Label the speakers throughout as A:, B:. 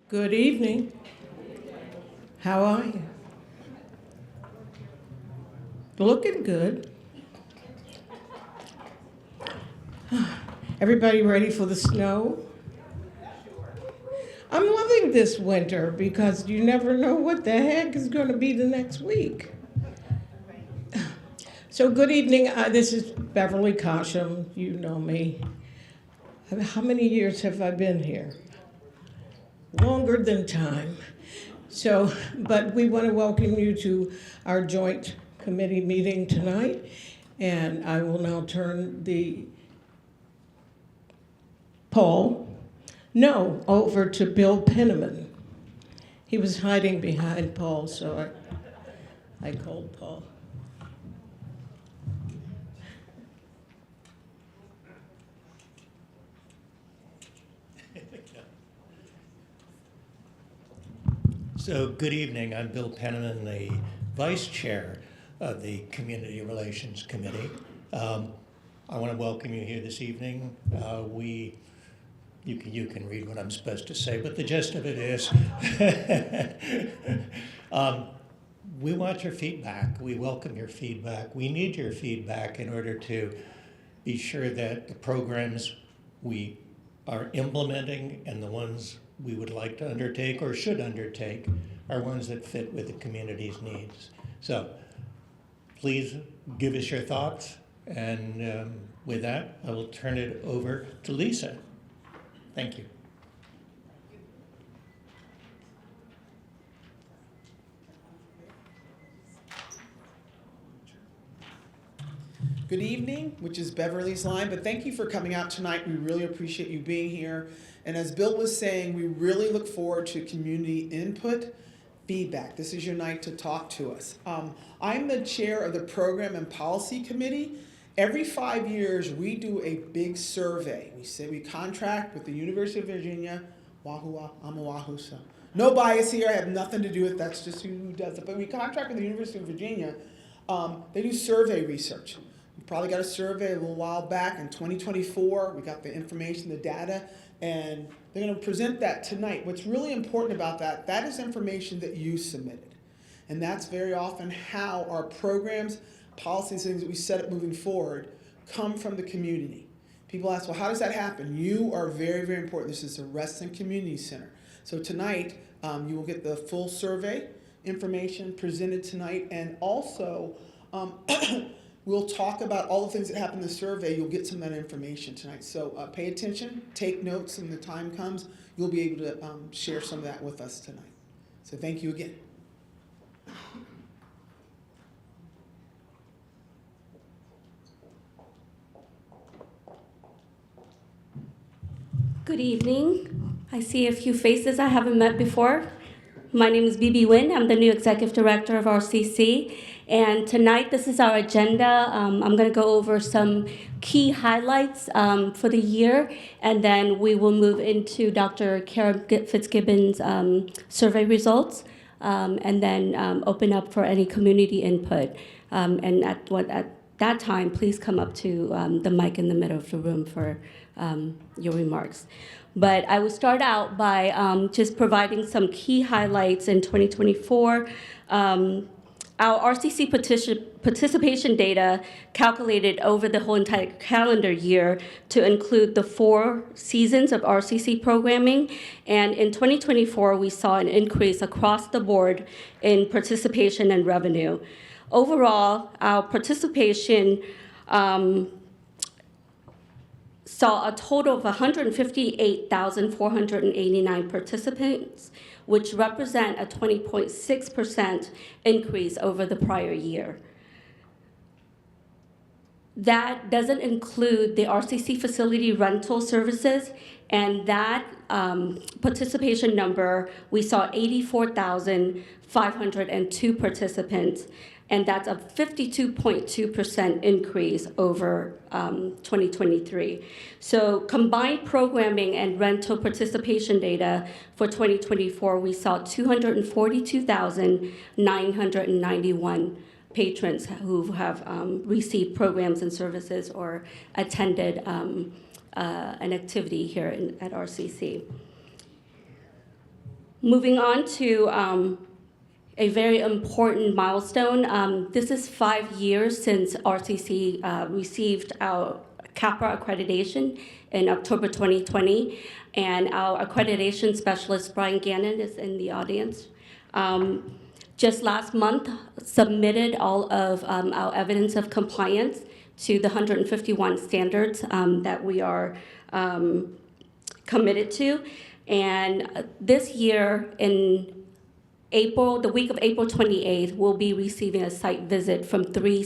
A: Good evening. How are you? Looking good. Everybody ready for the snow? I'm loving this winter because you never know what the heck is going to be the next week. So good evening. This is Beverly Cosham. You know me. How many years have I been here? Longer than time. But we want to welcome you to our joint committee meeting tonight. And I will now turn the over to Bill Penniman. He was hiding behind Paul, so I called Paul.
B: So good evening. I'm Bill Penniman, the Vice Chair of the Community Relations Committee. I want to welcome you here this evening. You can read what I'm supposed to say, but the gist of it is we want your feedback. We welcome your feedback. We need your feedback in order to be sure that the programs we are implementing and the ones we would like to undertake or should undertake are ones that fit with the community's needs. So please give us your thoughts, and with that, I will turn it over to Lisa. Thank you.
C: Good evening, which is Beverly's line, but thank you for coming out tonight. We really appreciate you being here. And as Bill was saying, we really look forward to community input, feedback. This is your night to talk to us. I'm the chair of the Program and Policy Committee. Every 5 years, we do a big survey. We contract with the University of Virginia. Wahoo, I'm a Wahoo, so no bias here. I have nothing to do with that's just who does it. But we contract with the University of Virginia. They do survey research. We probably got a survey a little while back in 2024. We got the information, the data, and they're going to present that tonight. What's really important about that is information that you submitted. And that's very often how our programs, policies, things that we set up moving forward come from the community. People ask, well, how does that happen? You are very, very important. This is the Reston Community Center. So tonight, you will get the full survey information presented tonight, and also we'll talk about all the things that happen in the survey. You'll get some of that information tonight. So pay attention, take notes, and when the time comes, you'll be able to share some of that with us tonight. So thank you again.
D: Good evening. I see a few faces I haven't met before. My name is Bibi Nguyen. I'm the new Executive Director of RCC. And tonight, this is our agenda. I'm going to go over some key highlights for the year, and then we will move into Dr. Kara Fitzgibbon's survey results, and then open up for any community input. And at that time, please come up to the mic in the middle of the room for your remarks. But I will start out by just providing some key highlights in 2024. Our RCC participation data calculated over the whole entire calendar year to include the 4 seasons of RCC programming. And in 2024, we saw an increase across the board in participation and revenue. Overall, our participation saw a total of 158,489 participants, which represent a 20.6% increase over the prior year. That doesn't include the RCC facility rental services, and that participation number, we saw 84,502 participants, and that's a 52.2% increase over 2023. So combined programming and rental participation data for 2024, we saw 242,991 patrons who have received programs and services or attended an activity here at RCC. Moving on to a very important milestone. This is 5 years since RCC received our CAPRA accreditation in October 2020, and our accreditation specialist, Brian Gannon, is in the audience. Just last month, submitted all of our evidence of compliance to the 151 standards that we are committed to. And this year, in April, the week of April 28th, we'll be receiving a site visit from three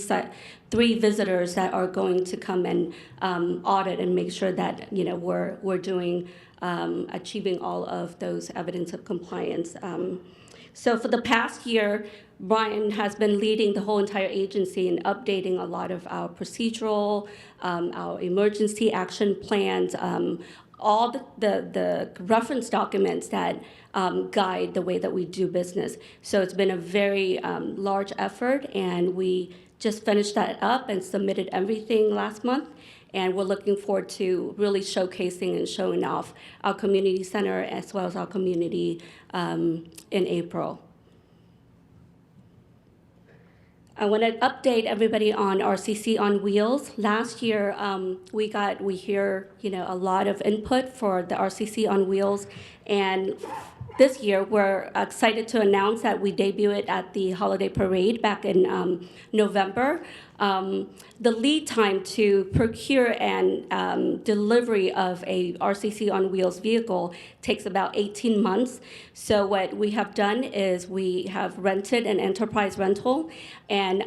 D: visitors that are going to come and audit and make sure that we're doing achieving all of those evidence of compliance. So for the past year, Brian has been leading the whole entire agency and updating a lot of our procedural, our emergency action plans, all the reference documents that guide the way that we do business. So it's been a very large effort, and we just finished that up and submitted everything last month. And we're looking forward to really showcasing and showing off our community center as well as our community in April. I want to update everybody on RCC on Wheels. Last year, we hear a lot of input for the RCC on Wheels, and this year we're excited to announce that we debut it at the Holiday Parade back in November. The lead time to procure and delivery of a RCC on Wheels vehicle takes about 18 months. So what we have done is we have rented an enterprise rental and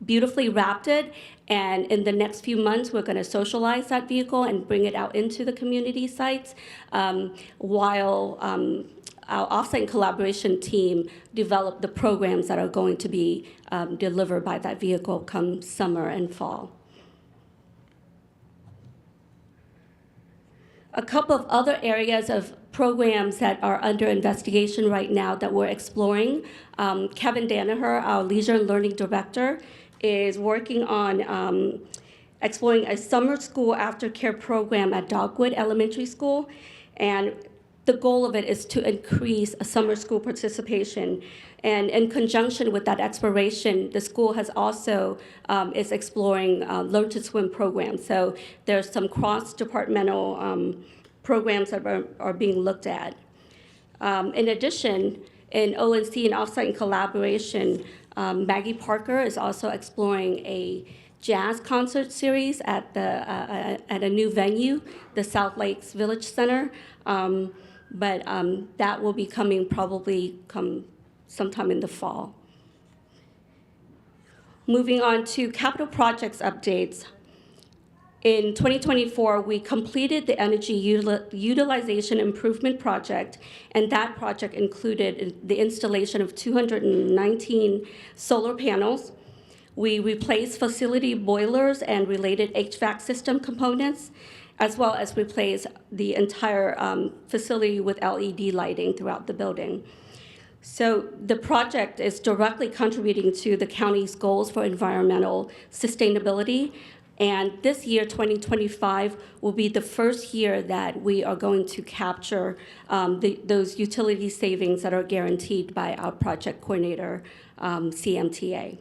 D: beautifully wrapped it. And in the next few months, we're going to socialize that vehicle and bring it out into the community sites while our offsite collaboration team develop the programs that are going to be delivered by that vehicle come summer and fall. A couple of other areas of programs that are under investigation right now that we're exploring. Kevin Danaher, our Leisure and Learning Director, is working on exploring a summer school aftercare program at Dogwood Elementary School. And the goal of it is to increase summer school participation. And in conjunction with that exploration, the school has also is exploring Learn to Swim programs. So there's some cross-departmental programs that are being looked at. In addition, in ONC and offsite collaboration, Maggie Parker is also exploring a jazz concert series at a new venue, the South Lakes Village Center. But that will be coming probably sometime in the fall. Moving on to capital projects updates. In 2024, we completed the energy utilization improvement project, and that project included the installation of 219 solar panels. We replaced facility boilers and related HVAC system components, as well as replace the entire facility with LED lighting throughout the building. So the project is directly contributing to the county's goals for environmental sustainability. And this year, 2025, will be the first year that we are going to capture those utility savings that are guaranteed by our project coordinator, CMTA.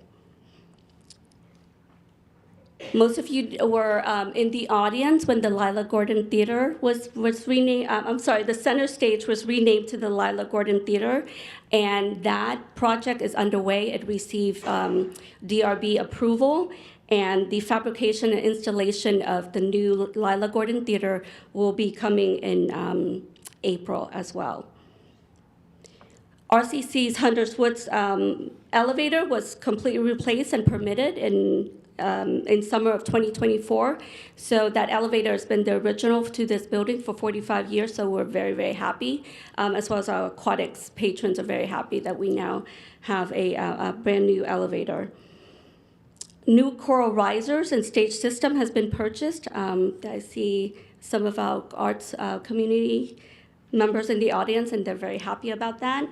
D: Most of you were in the audience when the Lila Gordon Theater was renamed. The center stage was renamed to the Lila Gordon Theater, and that project is underway. It received DRB approval, and the fabrication and installation of the new Lila Gordon Theater will be coming in April as well. RCC's Hunters Woods elevator was completely replaced and permitted in summer of 2024. So that elevator has been the original to this building for 45 years, so we're very, very happy, as well as our aquatics patrons are very happy that we now have a brand new elevator. New coral risers and stage system has been purchased. I see some of our arts community members in the audience, and they're very happy about that.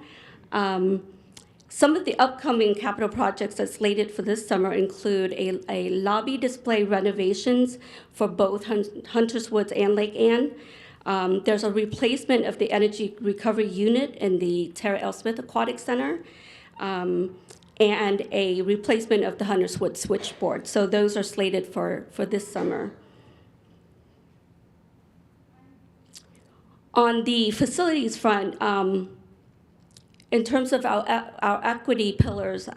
D: Some of the upcoming capital projects that's slated for this summer include a lobby display renovations for both Hunters Woods and Lake Ann. There's a replacement of the energy recovery unit in the Tara L. Smith Aquatic Center, and a replacement of the Hunters Wood switchboard. So those are slated for this summer. On the facilities front, in terms of our equity pillars,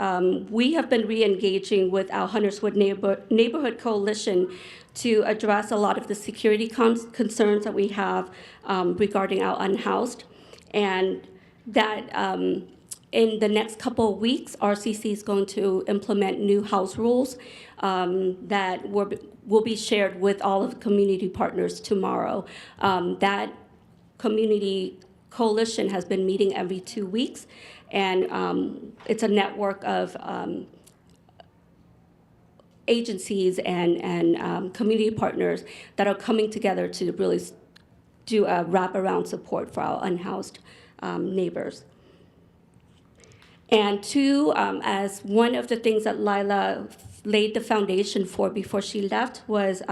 D: we have been re-engaging with our Hunters Wood Neighborhood Coalition to address a lot of the security concerns that we have regarding our unhoused. And that in the next couple of weeks, RCC is going to implement new house rules that will be shared with all of the community partners tomorrow. That community coalition has been meeting every 2 weeks, and it's a network of agencies and community partners that are coming together to really do a wraparound support for our unhoused neighbors. And two, as one of the things that Lila laid the foundation for before she left was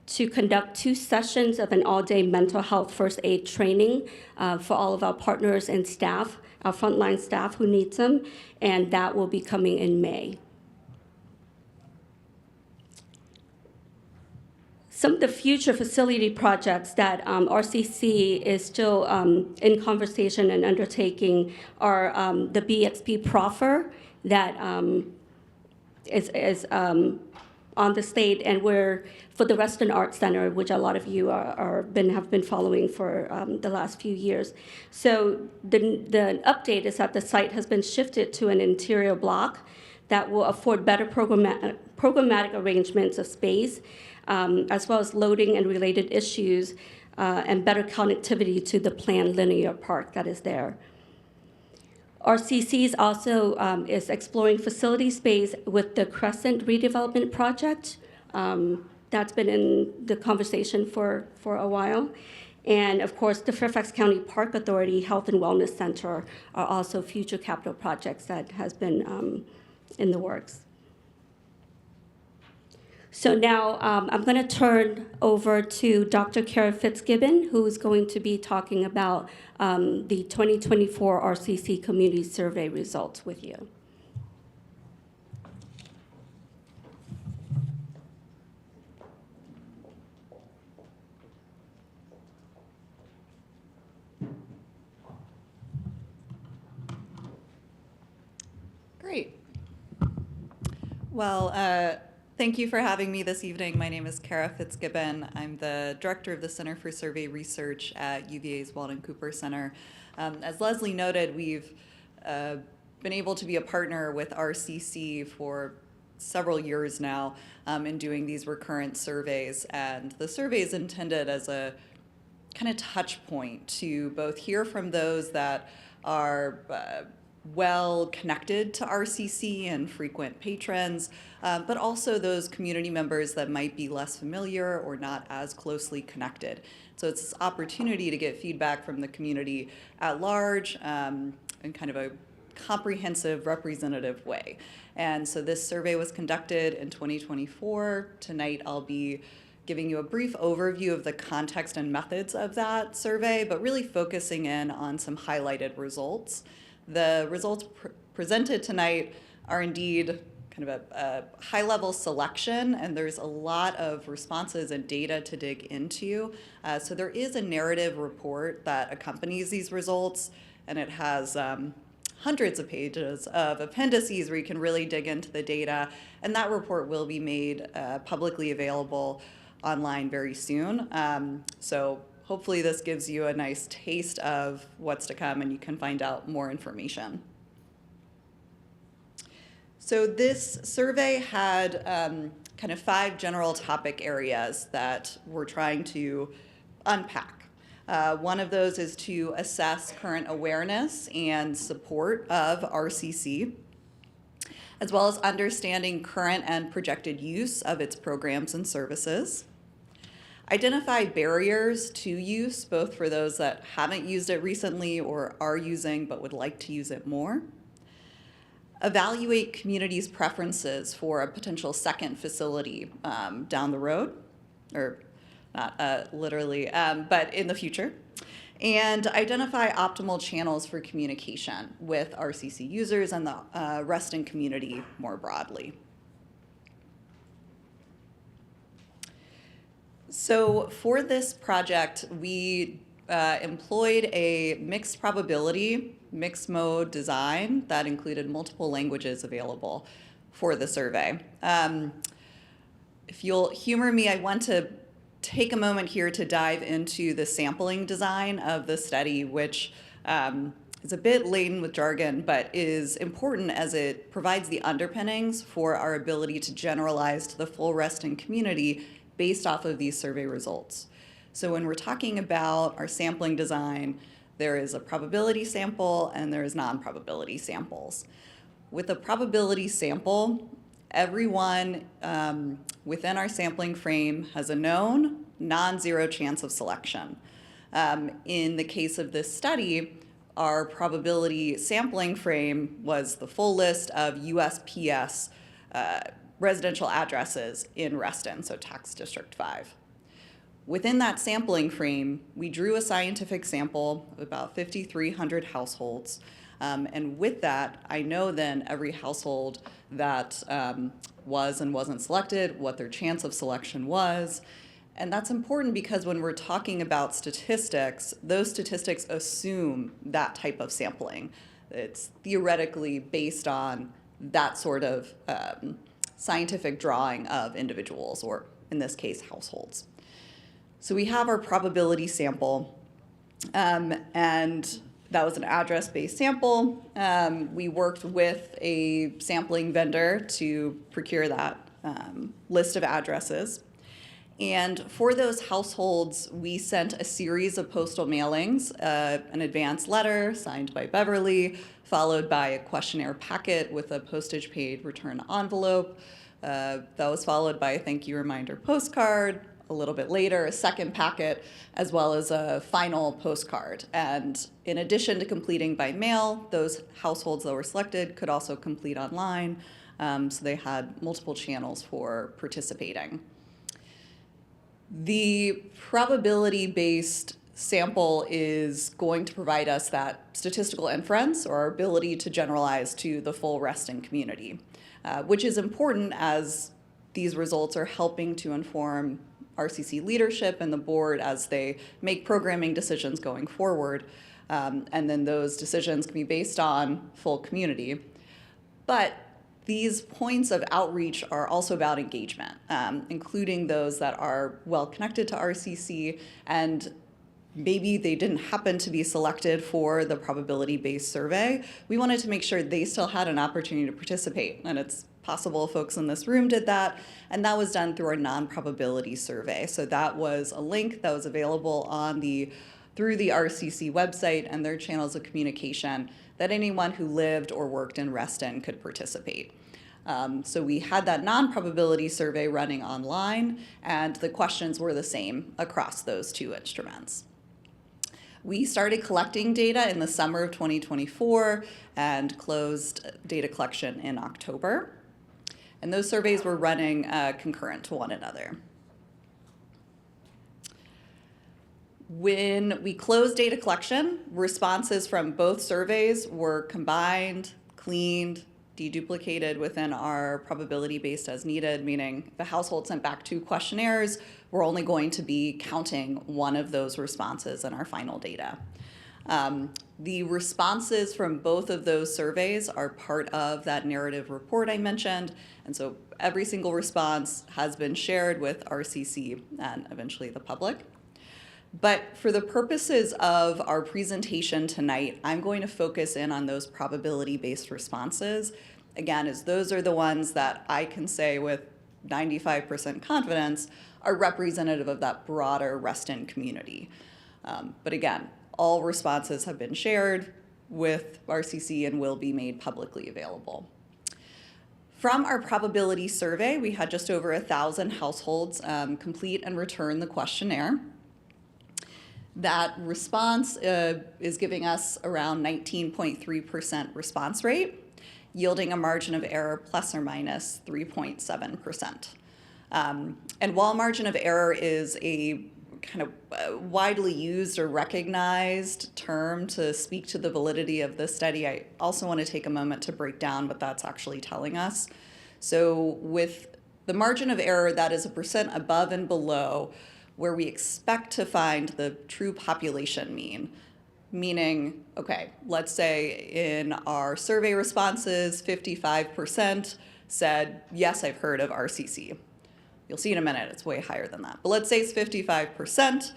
D: to conduct 2 sessions of an all-day mental health first aid training for all of our partners and staff, our frontline staff who needs them, and that will be coming in May. Some of the future facility projects that RCC is still in conversation and undertaking are the BXP proffer that is on the state, and we're for the Reston Arts Center, which a lot of you have been following for the last few years. So the update is that the site has been shifted to an interior block that will afford better programmatic arrangements of space, as well as loading and related issues, and better connectivity to the planned linear park that is there. RCC also is exploring facility space with the Crescent redevelopment project. That's been in the conversation for a while. And of course, the Fairfax County Park Authority Health and Wellness Center are also future capital projects that has been in the works. So now I'm going to turn over to Dr. Kara Fitzgibbon, who is going to be talking about the 2024 RCC Community Survey results with you.
E: Great. Well, thank you for having me this evening. My name is Kara Fitzgibbon. I'm the director of the Center for Survey Research at UVA's Walden Cooper Center. As Leslie noted, we've been able to be a partner with RCC for several years now in doing these recurrent surveys. And the survey is intended as a kind of touch point to both hear from those that are well connected to RCC and frequent patrons, but also those community members that might be less familiar or not as closely connected. So it's this opportunity to get feedback from the community at large in kind of a comprehensive, representative way. And so this survey was conducted in 2024. Tonight I'll be giving you a brief overview of the context and methods of that survey, but really focusing in on some highlighted results. The results presented tonight are indeed kind of a high-level selection, and there's a lot of responses and data to dig into. So there is a narrative report that accompanies these results, and it has hundreds of pages of appendices where you can really dig into the data, and that report will be made publicly available online very soon. So hopefully this gives you a nice taste of what's to come and you can find out more information. So this survey had kind of 5 general topic areas that we're trying to unpack. One of those is to assess current awareness and support of RCC, as well as understanding current and projected use of its programs and services. Identify barriers to use, both for those that haven't used it recently or are using but would like to use it more. Evaluate communities' preferences for a potential second facility down the road, or not literally, but in the future, and identify optimal channels for communication with RCC users and the Reston community more broadly. So for this project, we employed a mixed probability, mixed mode design that included multiple languages available for the survey. If you'll humor me, I want to take a moment here to dive into the sampling design of the study, which is a bit laden with jargon, but is important as it provides the underpinnings for our ability to generalize to the full Reston community based off of these survey results. So when we're talking about our sampling design, there is a probability sample and there is non-probability samples. With a probability sample, everyone within our sampling frame has a known, non-zero chance of selection. In the case of this study, our probability sampling frame was the full list of USPS residential addresses in Reston, so tax district 5. Within that sampling frame, we drew a scientific sample of about 5,300 households. And with that, I know then every household that was and wasn't selected, what their chance of selection was. And that's important because when we're talking about statistics, those statistics assume that type of sampling. It's theoretically based on that sort of scientific drawing of individuals, or in this case, households. So we have our probability sample, and that was an address-based sample. We worked with a sampling vendor to procure that list of addresses. And for those households, we sent a series of postal mailings, an advance letter signed by Beverly, followed by a questionnaire packet with a postage-paid return envelope. That was followed by a thank you reminder postcard. A little bit later, a second packet, as well as a final postcard. And in addition to completing by mail, those households that were selected could also complete online. So they had multiple channels for participating. The probability-based sample is going to provide us that statistical inference, or our ability to generalize to the full Reston community, which is important as these results are helping to inform RCC leadership and the board as they make programming decisions going forward. And then those decisions can be based on full community. But these points of outreach are also about engagement, including those that are well connected to RCC, and maybe they didn't happen to be selected for the probability-based survey. We wanted to make sure they still had an opportunity to participate, and it's possible folks in this room did that, and that was done through our non-probability survey. So that was a link that was available on through the RCC website and their channels of communication that anyone who lived or worked in Reston could participate. So we had that non-probability survey running online, and the questions were the same across those two instruments. We started collecting data in the summer of 2024 and closed data collection in October. And those surveys were running concurrent to one another. When we closed data collection, responses from both surveys were combined, cleaned, deduplicated within our probability-based as needed, meaning the household sent back 2 questionnaires, we're only going to be counting one of those responses in our final data. The responses from both of those surveys are part of that narrative report I mentioned, and so every single response has been shared with RCC and eventually the public. But for the purposes of our presentation tonight, I'm going to focus in on those probability-based responses, again, as those are the ones that I can say with 95% confidence are representative of that broader Reston community. But again, all responses have been shared with RCC and will be made publicly available. From our probability survey, we had just over 1,000 households complete and return the questionnaire. That response is giving us around 19.3% response rate, yielding a margin of error plus or minus 3.7%. And while margin of error is a kind of widely used or recognized term to speak to the validity of this study, I also want to take a moment to break down what that's actually telling us. So with the margin of error, that is a percent above and below where we expect to find the true population mean. Meaning, okay, let's say in our survey responses, 55% said, yes, I've heard of RCC. You'll see in a minute, it's way higher than that. But let's say it's 55%.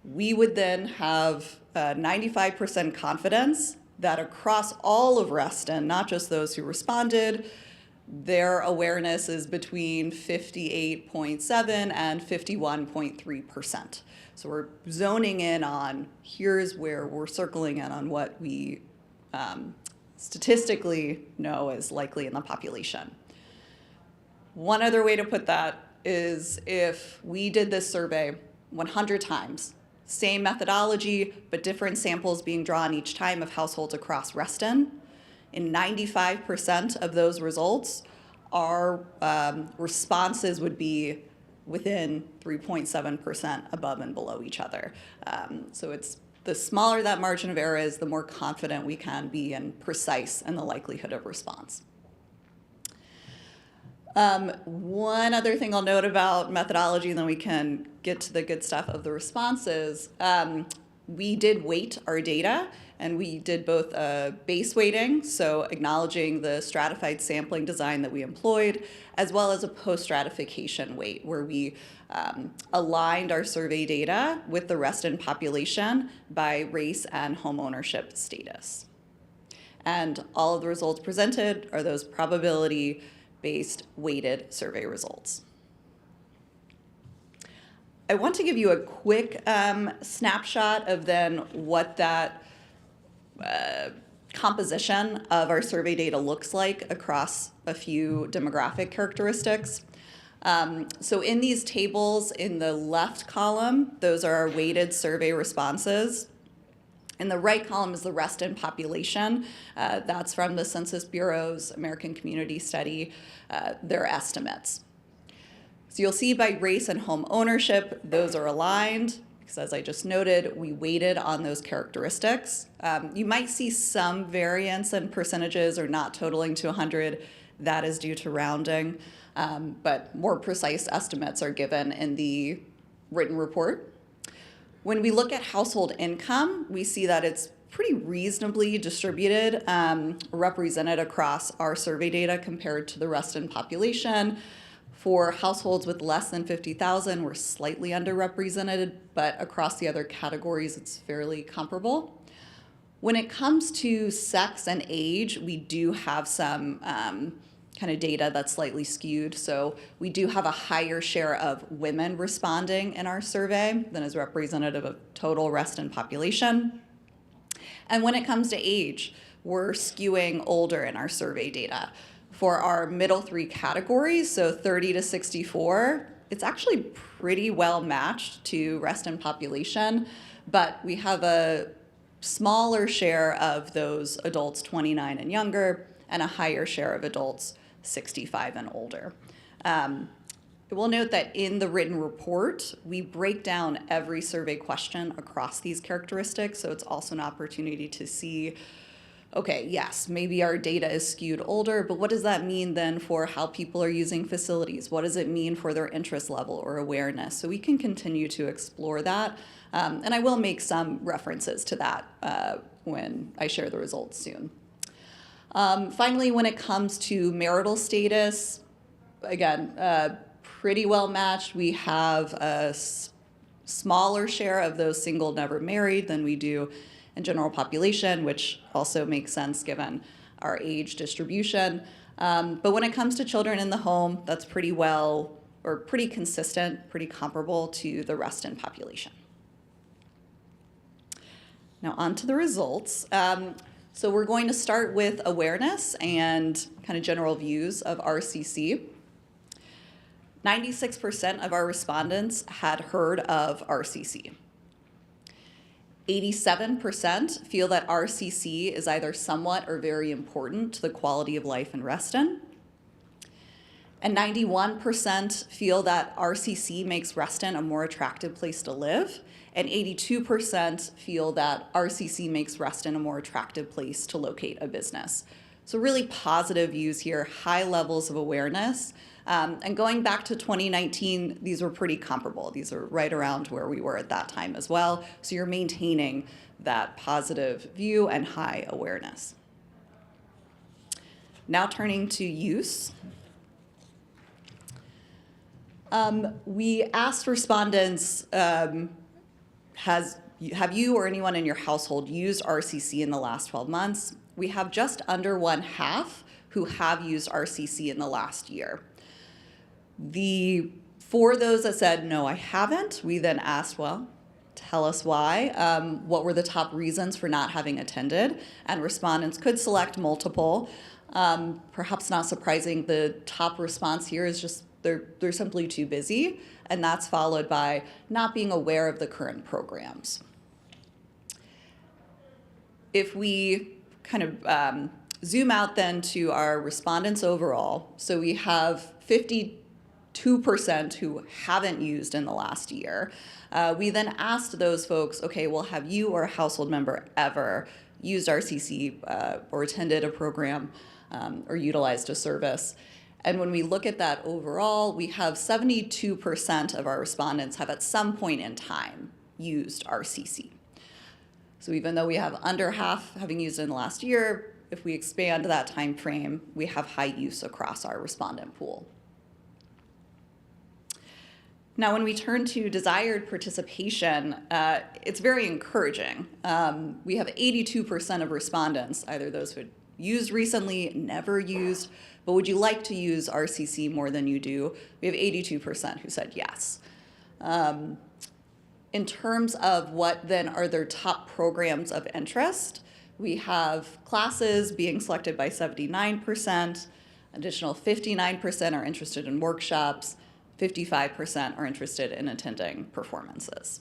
E: We would then have 95% confidence that across all of Reston, not just those who responded, their awareness is between 58.7 and 51.3%. So we're zoning in on, here's where we're circling in on what we statistically know is likely in the population. One other way to put that is if we did this survey 100 times, same methodology, but different samples being drawn each time of households across Reston, in 95% of those results, our responses would be within 3.7% above and below each other. So it's the smaller that margin of error is, the more confident we can be and precise in the likelihood of response. One other thing I'll note about methodology, and then we can get to the good stuff of the responses. We did weight our data, and we did both a base weighting, so acknowledging the stratified sampling design that we employed, as well as a post-stratification weight, where we aligned our survey data with the Reston population by race and home ownership status. And all of the results presented are those probability-based weighted survey results. I want to give you a quick snapshot of then what that composition of our survey data looks like across a few demographic characteristics. So in these tables in the left column, those are our weighted survey responses. In the right column is the Reston population. That's from the Census Bureau's American Community Study, their estimates. So you'll see by race and home ownership, those are aligned, because as I just noted, we weighted on those characteristics. You might see some variance in percentages or not totaling to 100. That is due to rounding, but more precise estimates are given in the written report. When we look at household income, we see that it's pretty reasonably distributed, represented across our survey data compared to the Reston population. For households with less than 50,000, we're slightly underrepresented, but across the other categories, it's fairly comparable. When it comes to sex and age, we do have some kind of data that's slightly skewed. So we do have a higher share of women responding in our survey than is representative of total Reston population. And when it comes to age, we're skewing older in our survey data. For our middle three categories, so 30 to 64, it's actually pretty well matched to Reston population, but we have a smaller share of those adults 29 and younger and a higher share of adults 65 and older. I will note that in the written report, we break down every survey question across these characteristics, so it's also an opportunity to see, okay, yes, maybe our data is skewed older, but what does that mean then for how people are using facilities? What does it mean for their interest level or awareness? So we can continue to explore that, and I will make some references to that when I share the results soon. Finally, when it comes to marital status, again, pretty well matched. We have a smaller share of those single, never married than we do in general population, which also makes sense given our age distribution. But when it comes to children in the home, that's pretty well, or pretty consistent, pretty comparable to the Reston population. Now on to the results. So we're going to start with awareness and kind of general views of RCC. 96% of our respondents had heard of RCC. 87% feel that RCC is either somewhat or very important to the quality of life in Reston. And 91% feel that RCC makes Reston a more attractive place to live, and 82% feel that RCC makes Reston a more attractive place to locate a business. So really positive views here, high levels of awareness. And going back to 2019, these were pretty comparable. These are right around where we were at that time as well. So you're maintaining that positive view and high awareness. Now turning to use. We asked respondents, have you or anyone in your household used RCC in the last 12 months? We have just under 1/2 who have used RCC in the last year. For those that said, no, I haven't, we then asked, well, tell us why. What were the top reasons for not having attended? And respondents could select multiple. Perhaps not surprising, the top response here is just they're simply too busy, and that's followed by not being aware of the current programs. If we kind of zoom out then to our respondents overall, so we have 52% who haven't used in the last year. We then asked those folks, okay, well, have you or a household member ever used RCC or attended a program or utilized a service? And when we look at that overall, we have 72% of our respondents have at some point in time used RCC. So even though we have under half having used it in the last year, if we expand that time frame, we have high use across our respondent pool. Now, when we turn to desired participation, it's very encouraging. We have 82% of respondents, either those who had used recently, never used, but would you like to use RCC more than you do? We have 82% who said yes. In terms of what then are their top programs of interest, we have classes being selected by 79%, additional 59% are interested in workshops, 55% are interested in attending performances.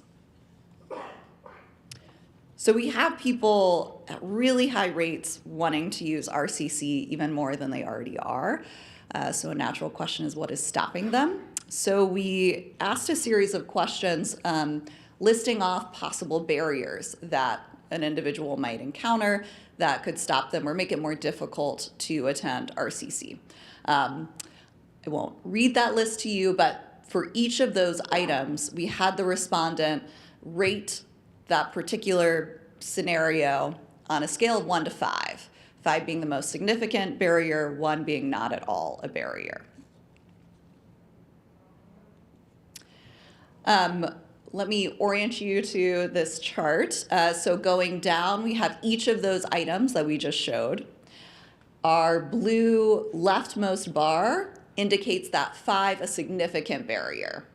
E: So we have people at really high rates wanting to use RCC even more than they already are. So a natural question is, what is stopping them? So we asked a series of questions listing off possible barriers that an individual might encounter that could stop them or make it more difficult to attend RCC. I won't read that list to you, but for each of those items, we had the respondent rate that particular scenario on a scale of 1 to 5, 5 being the most significant barrier, 1 being not at all a barrier. Let me orient you to this chart. So going down, we have each of those items that we just showed. Our blue leftmost bar indicates that 5, a significant barrier.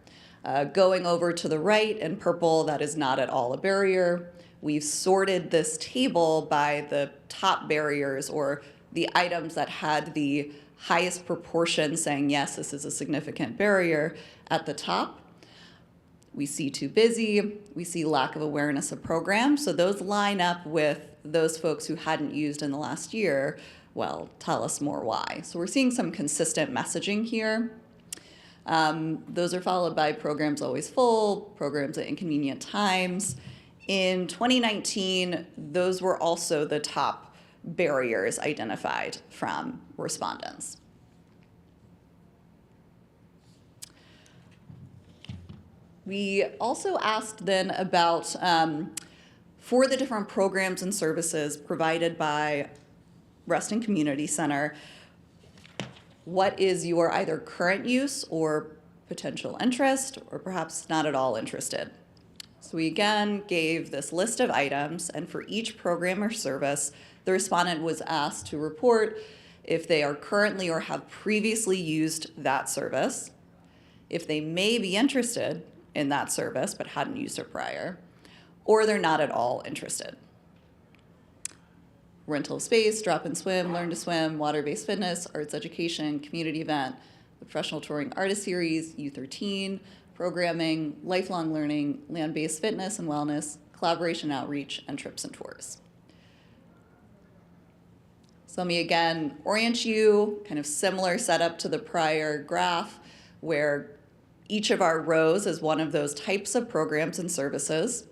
E: Going over to the right in purple, that is not at all a barrier. We've sorted this table by the top barriers, or the items that had the highest proportion saying, yes, this is a significant barrier at the top. We see too busy, we see lack of awareness of programs, so those line up with those folks who hadn't used in the last year. Well, tell us more why. So we're seeing some consistent messaging here. Those are followed by programs always full, programs at inconvenient times. In 2019, those were also the top barriers identified from respondents. We also asked then about, for the different programs and services provided by Reston Community Center, what is your either current use or potential interest, or perhaps not at all interested? So we again gave this list of items, and for each program or service, the respondent was asked to report if they are currently or have previously used that service, if they may be interested in that service but hadn't used it prior, or they're not at all interested. Rental space, drop and swim, learn to swim, water-based fitness, arts education, community event, the professional touring artist series, U13, programming, lifelong learning, land-based fitness and wellness, collaboration outreach, and trips and tours. So let me again orient you, kind of similar setup to the prior graph, where each of our rows is one of those types of programs and services.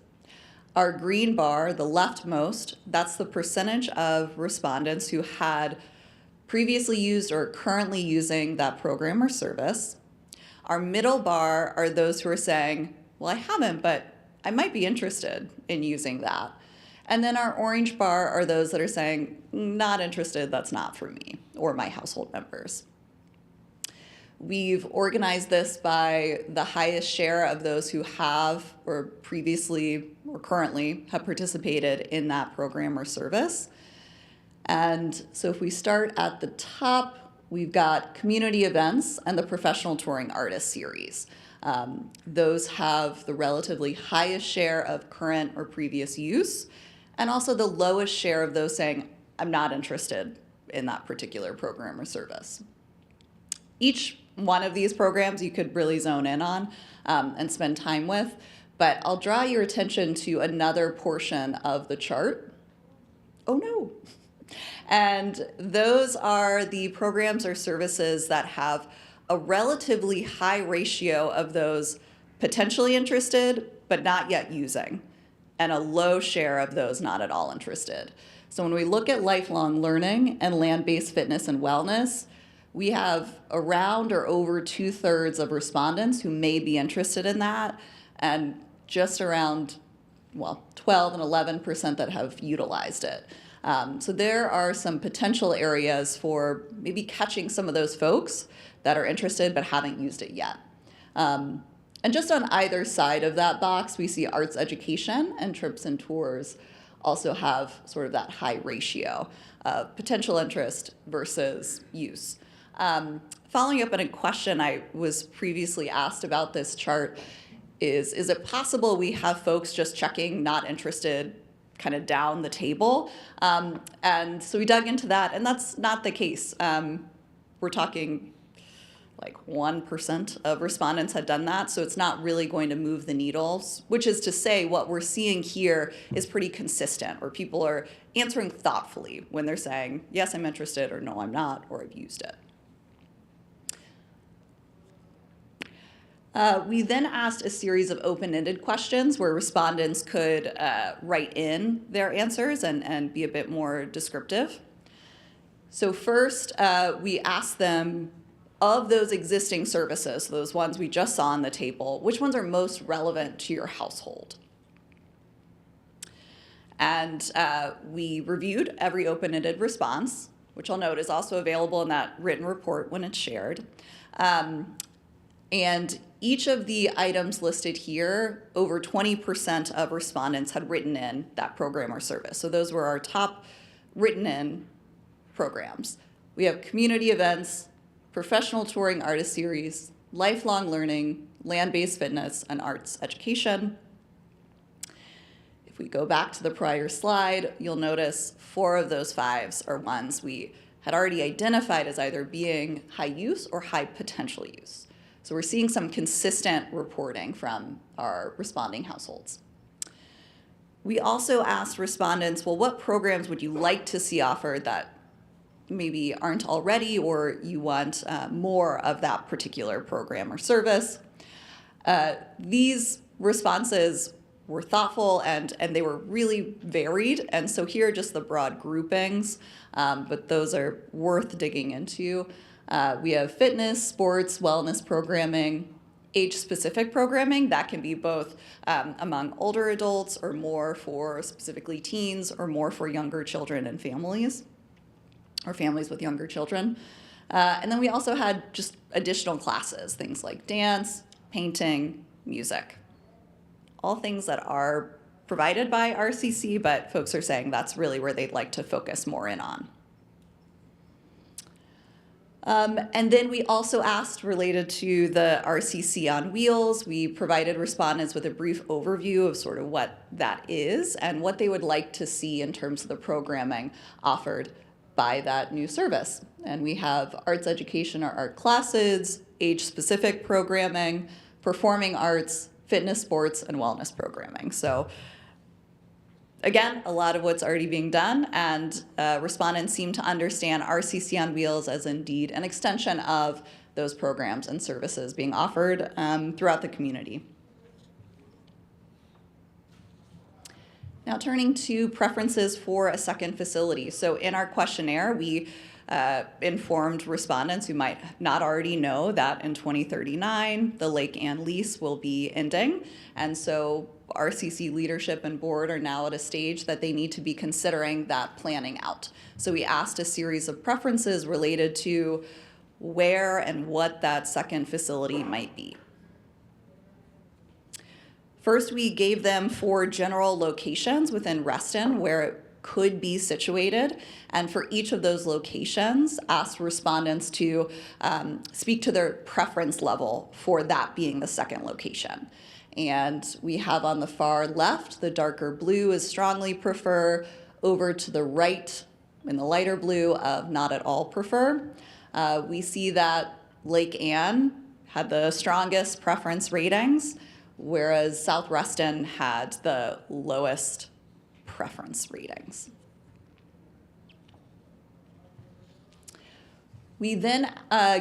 E: Our green bar, the leftmost, that's the percentage of respondents who had previously used or currently using that program or service. Our middle bar are those who are saying, well, I haven't, but I might be interested in using that. And then our orange bar are those that are saying, not interested, that's not for me or my household members. We've organized this by the highest share of those who have or previously or currently have participated in that program or service. And so if we start at the top, we've got community events and the professional touring artist series. Those have the relatively highest share of current or previous use, and also the lowest share of those saying, I'm not interested in that particular program or service. Each one of these programs you could really zone in on and spend time with, but I'll draw your attention to another portion of the chart. Oh no. And those are the programs or services that have a relatively high ratio of those potentially interested but not yet using, and a low share of those not at all interested. So when we look at lifelong learning and land-based fitness and wellness, we have around or over 2/3 of respondents who may be interested in that, and just around, 12 and 11% that have utilized it. So there are some potential areas for maybe catching some of those folks that are interested but haven't used it yet. And just on either side of that box, we see arts education and trips and tours also have sort of that high ratio of potential interest versus use. Following up on a question I was previously asked about this chart is it possible we have folks just checking not interested kind of down the table? And so we dug into that, and that's not the case. We're talking like 1% of respondents had done that, so it's not really going to move the needles, which is to say what we're seeing here is pretty consistent, where people are answering thoughtfully when they're saying, yes, I'm interested, or no, I'm not, or I've used it. We then asked a series of open-ended questions where respondents could write in their answers and be a bit more descriptive. So first, we asked them, of those existing services, those ones we just saw on the table, which ones are most relevant to your household? And we reviewed every open-ended response, which I'll note is also available in that written report when it's shared. And each of the items listed here, over 20% of respondents had written in that program or service. So those were our top written in programs. We have community events, professional touring artist series, lifelong learning, land-based fitness, and arts education. If we go back to the prior slide, you'll notice 4 of those 5s are ones we had already identified as either being high use or high potential use. So we're seeing some consistent reporting from our responding households. We also asked respondents, well, what programs would you like to see offered that maybe aren't already, or you want more of that particular program or service? These responses were thoughtful and they were really varied. And so here are just the broad groupings, but those are worth digging into. We have fitness, sports, wellness programming, age-specific programming. That can be both among older adults or more for specifically teens or more for younger children and families, or families with younger children. And then we also had just additional classes, things like dance, painting, music. All things that are provided by RCC, but folks are saying that's really where they'd like to focus more in on. And then we also asked, related to the RCC on Wheels, we provided respondents with a brief overview of sort of what that is and what they would like to see in terms of the programming offered by that new service. And we have arts education or art classes, age-specific programming, performing arts, fitness, sports, and wellness programming. So Again, a lot of what's already being done, and respondents seem to understand RCC on Wheels as indeed an extension of those programs and services being offered throughout the community. Now turning to preferences for a second facility. So in our questionnaire, we informed respondents who might not already know that in 2039, the Lake Ann lease will be ending. And so RCC leadership and board are now at a stage that they need to be considering that planning out. So we asked a series of preferences related to where and what that second facility might be. First, we gave them 4 general locations within Reston where it could be situated, and for each of those locations, asked respondents to speak to their preference level for that being the second location. And we have on the far left, the darker blue is strongly prefer, over to the right in the lighter blue of not at all prefer. We see that Lake Ann had the strongest preference ratings, whereas South Reston had the lowest preference ratings. We then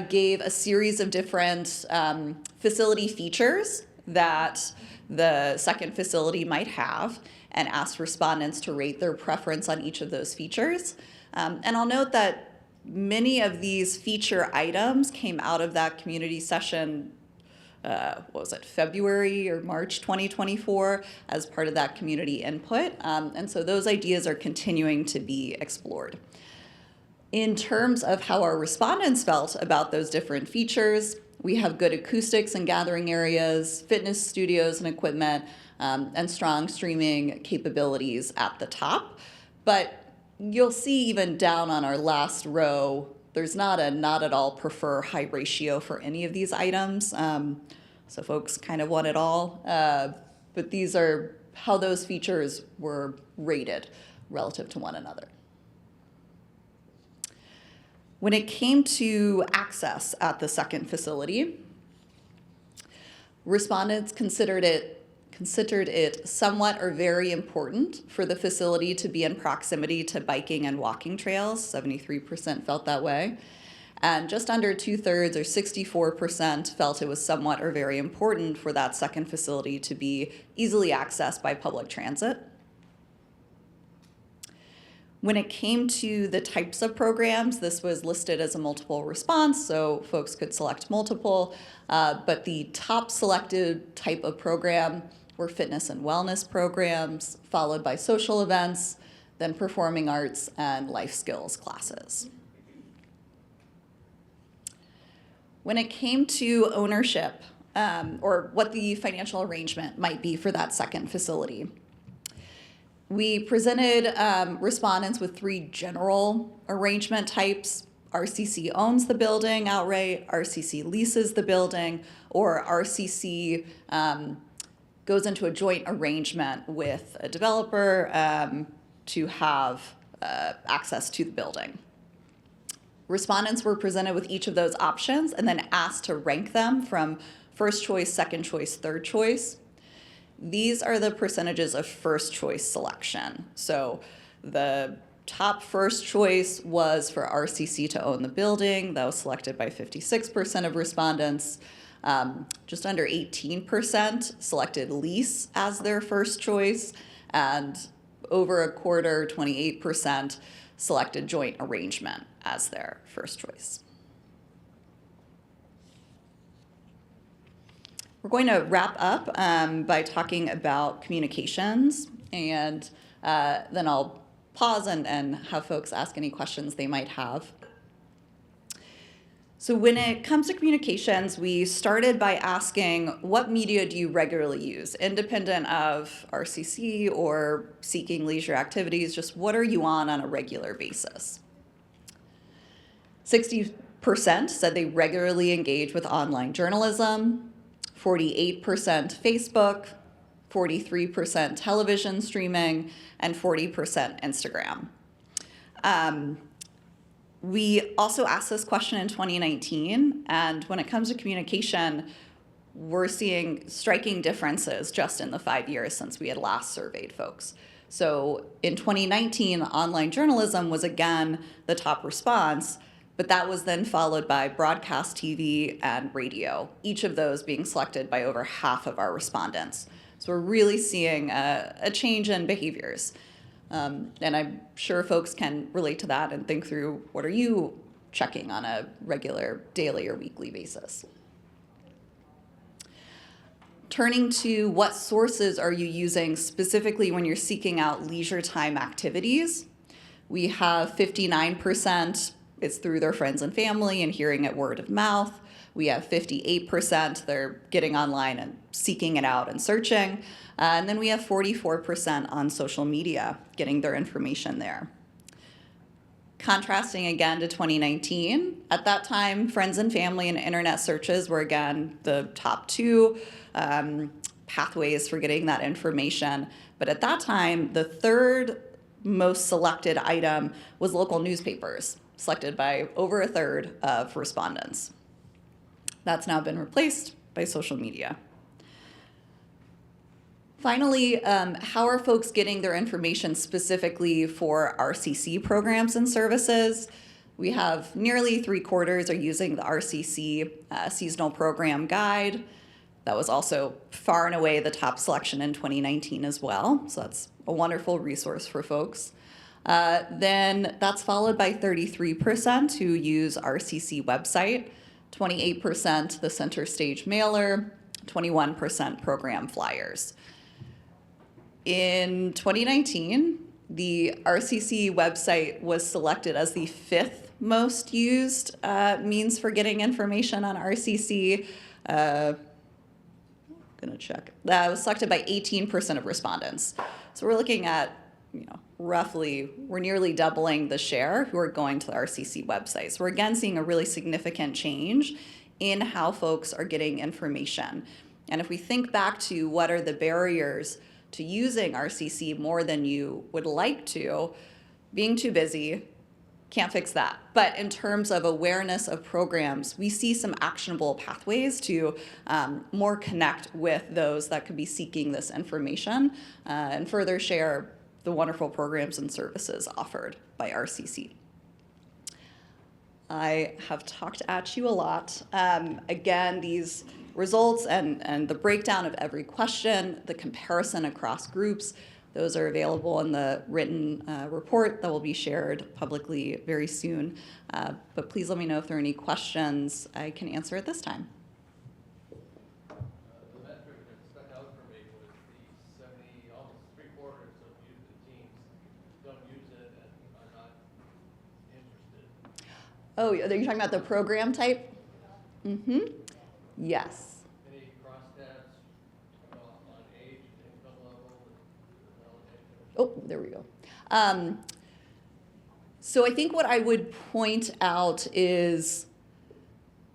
E: gave a series of different facility features that the second facility might have and asked respondents to rate their preference on each of those features. And I'll note that many of these feature items came out of that community session February or March 2024 as part of that community input. And so those ideas are continuing to be explored. In terms of how our respondents felt about those different features, we have good acoustics and gathering areas, fitness studios and equipment, and strong streaming capabilities at the top. But you'll see even down on our last row, there's not at all prefer high ratio for any of these items. So folks kind of want it all, but these are how those features were rated relative to one another. When it came to access at the second facility, respondents considered it somewhat or very important for the facility to be in proximity to biking and walking trails. 73% felt that way. And just under 2/3 or 64% felt it was somewhat or very important for that second facility to be easily accessed by public transit. When it came to the types of programs, this was listed as a multiple response, so folks could select multiple, but the top selected type of program were fitness and wellness programs, followed by social events, then performing arts and life skills classes. When it came to ownership, or what the financial arrangement might be for that second facility, we presented respondents with 3 general arrangement types. RCC owns the building outright, RCC leases the building, or RCC goes into a joint arrangement with a developer to have access to the building. Respondents were presented with each of those options and then asked to rank them from first choice, second choice, third choice. These are the percentages of first choice selection. So the top first choice was for RCC to own the building. That was selected by 56% of respondents. Just under 18% selected lease as their first choice, and over a quarter, 28%, selected joint arrangement as their first choice. We're going to wrap up by talking about communications, and then I'll pause and have folks ask any questions they might have. So when it comes to communications, we started by asking, what media do you regularly use? Independent of RCC or seeking leisure activities, just what are you on a regular basis? 60% said they regularly engage with online journalism, 48% Facebook, 43% television streaming, and 40% Instagram. We also asked this question in 2019, and when it comes to communication, we're seeing striking differences just in the 5 years since we had last surveyed folks. So in 2019, online journalism was again the top response, but that was then followed by broadcast TV and radio, each of those being selected by over half of our respondents. So we're really seeing a change in behaviors. And I'm sure folks can relate to that and think through, what are you checking on a regular daily or weekly basis? Turning to what sources are you using specifically when you're seeking out leisure time activities, we have 59% it's through their friends and family and hearing it word of mouth. We have 58% they're getting online and seeking it out and searching. And then we have 44% on social media, getting their information there. Contrasting again to 2019, at that time, friends and family and internet searches were again the top two pathways for getting that information. But at that time, the third most selected item was local newspapers, selected by over a third of respondents. That's now been replaced by social media. Finally, how are folks getting their information specifically for RCC programs and services? We have nearly 3/4 are using the RCC seasonal program guide. That was also far and away the top selection in 2019 as well. So that's a wonderful resource for folks. Then that's followed by 33% who use RCC website, 28% the center stage mailer, 21% program flyers. In 2019, the RCC website was selected as the 5th most used means for getting information on RCC. Gonna check. That was selected by 18% of respondents. So we're looking at, roughly, we're nearly doubling the share who are going to the RCC website. So we're again seeing a really significant change in how folks are getting information. And if we think back to what are the barriers to using RCC more than you would like to, being too busy, can't fix that. But in terms of awareness of programs, we see some actionable pathways to more connect with those that could be seeking this information and further share the wonderful programs and services offered by RCC. I have talked at you a lot. Again, these results and the breakdown of every question, the comparison across groups, those are available in the written report that will be shared publicly very soon. But please let me know if there are any questions I can answer at this time.
F: The metric that stuck out for me was the 70, almost 3/4 of youth and teens don't use it and are not interested.
E: Oh, are you talking about the program type? Mm-hmm. Yes.
F: Any crosstabs on age, income level, validation?
E: Oh, there we go. So I think what I would point out is,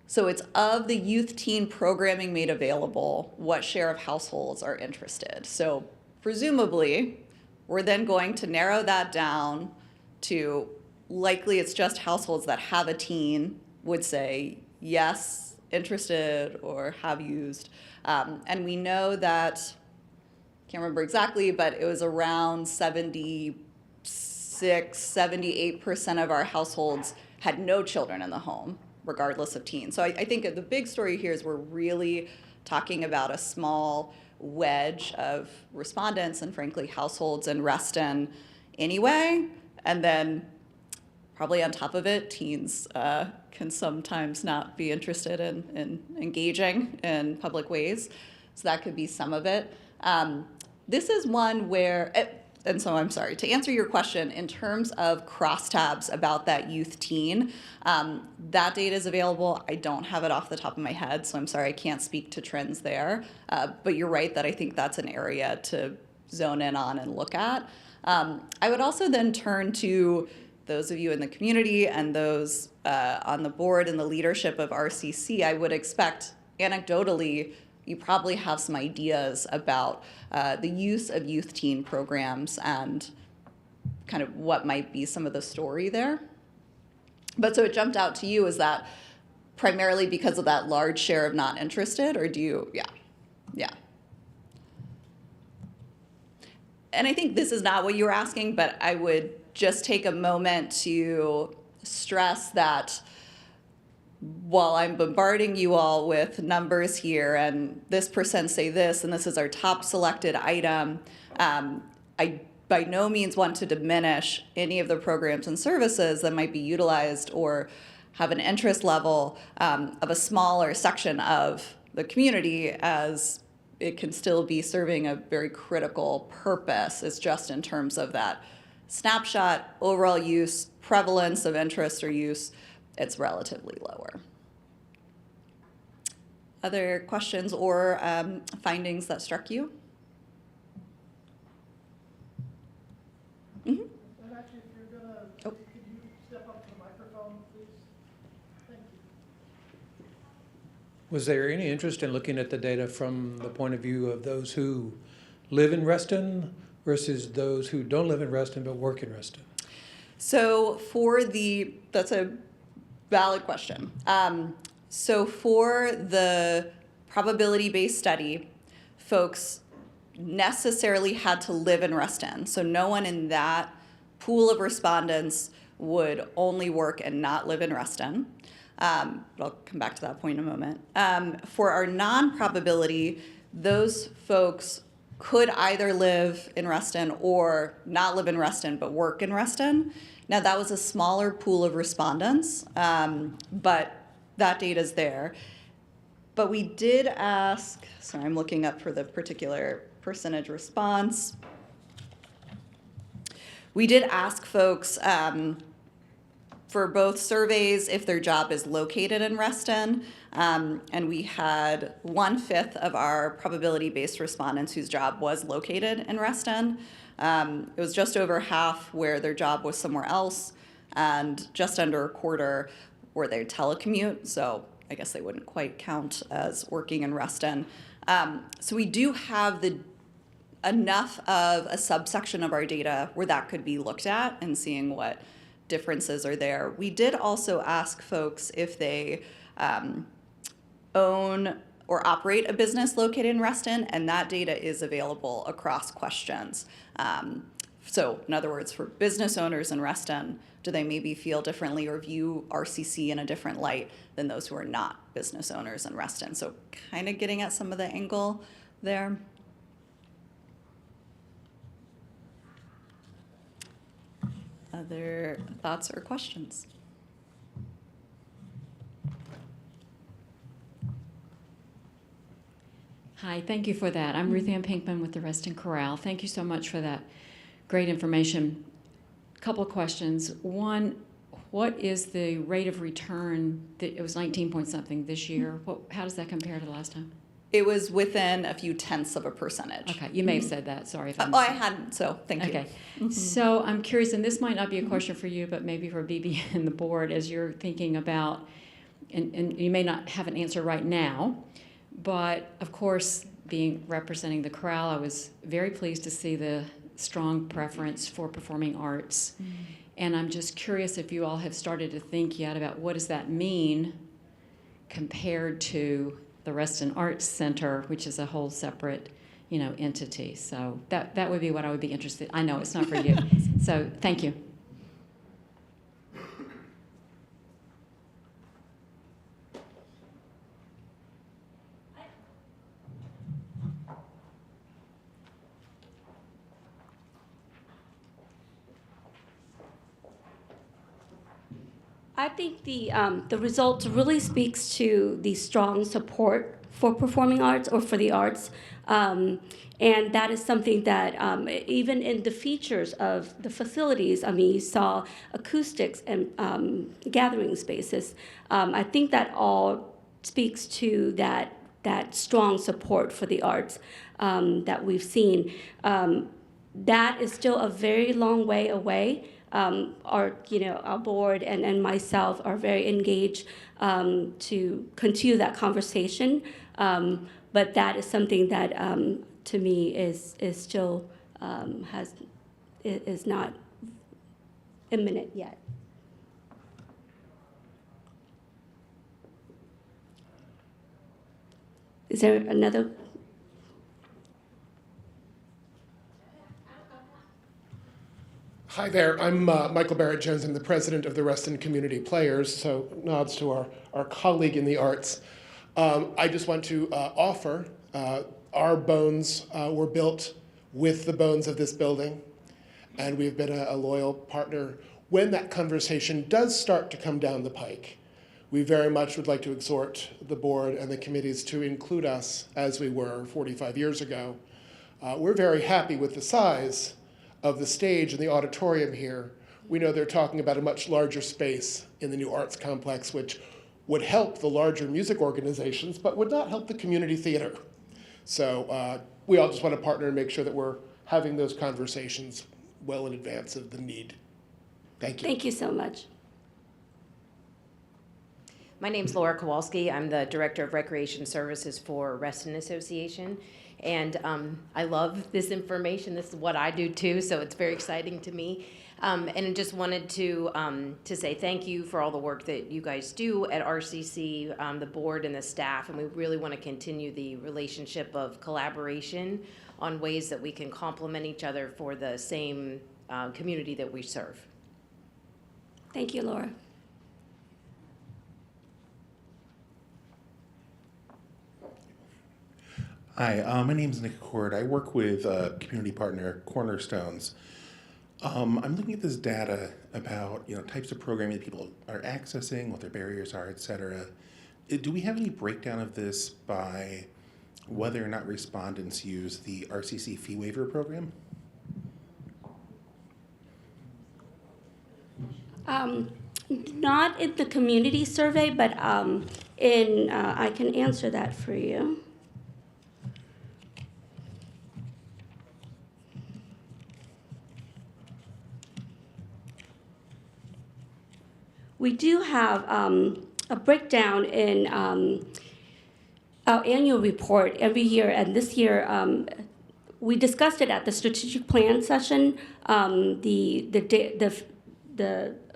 E: so it's of the youth teen programming made available, what share of households are interested. So presumably, we're then going to narrow that down to likely it's just households that have a teen would say yes, interested, or have used. And we know that, can't remember exactly, but it was around 78% of our households had no children in the home, regardless of teens. So I think the big story here is we're really talking about a small wedge of respondents and frankly households in Reston anyway. And then probably on top of it, teens can sometimes not be interested in engaging in public ways. So that could be some of it. This is one where, and so I'm sorry, to answer your question, in terms of crosstabs about that youth teen, that data is available. I don't have it off the top of my head, so I'm sorry, I can't speak to trends there. But you're right that I think that's an area to zone in on and look at. I would also then turn to those of you in the community and those on the board and the leadership of RCC. I would expect, anecdotally, you probably have some ideas about the use of youth teen programs and kind of what might be some of the story there. But so it jumped out to you, is that primarily because of that large share of not interested, or do you, yeah. and I think this is not what you were asking, but I would just take a moment to stress that while I'm bombarding you all with numbers here and this percent say this and this is our top selected item, I by no means want to diminish any of the programs and services that might be utilized or have an interest level of a smaller section of the community, as it can still be serving a very critical purpose. It's just in terms of that snapshot, overall use, prevalence of interest or use, it's relatively lower. Other questions or findings that struck you? Mm-hmm.
G: And actually, if you're gonna, could you step up to the microphone, please? Thank you.
H: Was there any interest in looking at the data from the point of view of those who live in Reston versus those who don't live in Reston but work in Reston?
E: So that's a valid question. So for the probability-based study, folks necessarily had to live in Reston. So no one in that pool of respondents would only work and not live in Reston. But I'll come back to that point in a moment. For our non-probability, those folks could either live in Reston or not live in Reston but work in Reston. Now that was a smaller pool of respondents, but that data is there. But we did ask, sorry, I'm looking up for the particular percentage response. We did ask folks for both surveys if their job is located in Reston, and we had 1/5 of our probability-based respondents whose job was located in Reston. It was just over half where their job was somewhere else, and just under a quarter where they telecommute, so I guess they wouldn't quite count as working in Reston. So we do have enough of a subsection of our data where that could be looked at and seeing what differences are there. We did also ask folks if they own or operate a business located in Reston, and that data is available across questions. So in other words, for business owners in Reston, do they maybe feel differently or view RCC in a different light than those who are not business owners in Reston? So kind of getting at some of the angle there. Other thoughts or questions?
I: Hi, thank you for that. I'm Ruth Ann Pinkman with the Reston Corral. Thank you so much for that great information. A couple of questions. One, what is the rate of return? It was 19 point something this year. How does that compare to the last time?
E: It was within a few tenths of a percentage.
I: Okay, you may have said that. Sorry if I
E: Oh, I hadn't, so thank you.
I: Okay, so I'm curious, and this might not be a question for you, but maybe for BB and the board, as you're thinking about, and you may not have an answer right now, but of course, representing the Corral, I was very pleased to see the strong preference for performing arts. And I'm just curious if you all have started to think yet about what does that mean compared to the Reston Arts Center, which is a whole separate, entity. So that would be what I would be interested. I know it's not for you. So thank you.
D: I think the results really speaks to the strong support for performing arts or for the arts. And that is something that even in the features of the facilities, you saw acoustics and gathering spaces. I think that all speaks to that strong support for the arts that we've seen. That is still a very long way away. Our board and myself are very engaged to continue that conversation. But that is something that to me is still is not imminent yet. Is there another?
J: Hi there, I'm Michael Barrett-Jones. I'm the president of the Reston Community Players, so nods to our colleague in the arts. I just want to offer our bones were built with the bones of this building, and we've been a loyal partner. When that conversation does start to come down the pike, we very much would like to exhort the board and the committees to include us as we were 45 years ago. We're very happy with the size of the stage and the auditorium here. We know they're talking about a much larger space in the new arts complex, which would help the larger music organizations, but would not help the community theater. So we all just want to partner and make sure that we're having those conversations well in advance of the need. Thank you.
D: Thank you so much.
K: My name's Laura Kowalski. I'm the Director of Recreation Services for Reston Association. And I love this information. This is what I do too, so it's very exciting to me. And I just wanted to say thank you for all the work that you guys do at RCC, the board and the staff, and we really want to continue the relationship of collaboration on ways that we can complement each other for the same community that we serve.
D: Thank you, Laura.
L: Hi, my name is Nick Cord. I work with community partner Cornerstones. I'm looking at this data about types of programming that people are accessing, what their barriers are, et cetera. Do we have any breakdown of this by whether or not respondents use the RCC fee waiver program?
D: Not in the community survey, but I can answer that for you. We do have a breakdown in our annual report every year, and this year we discussed it at the strategic plan session. The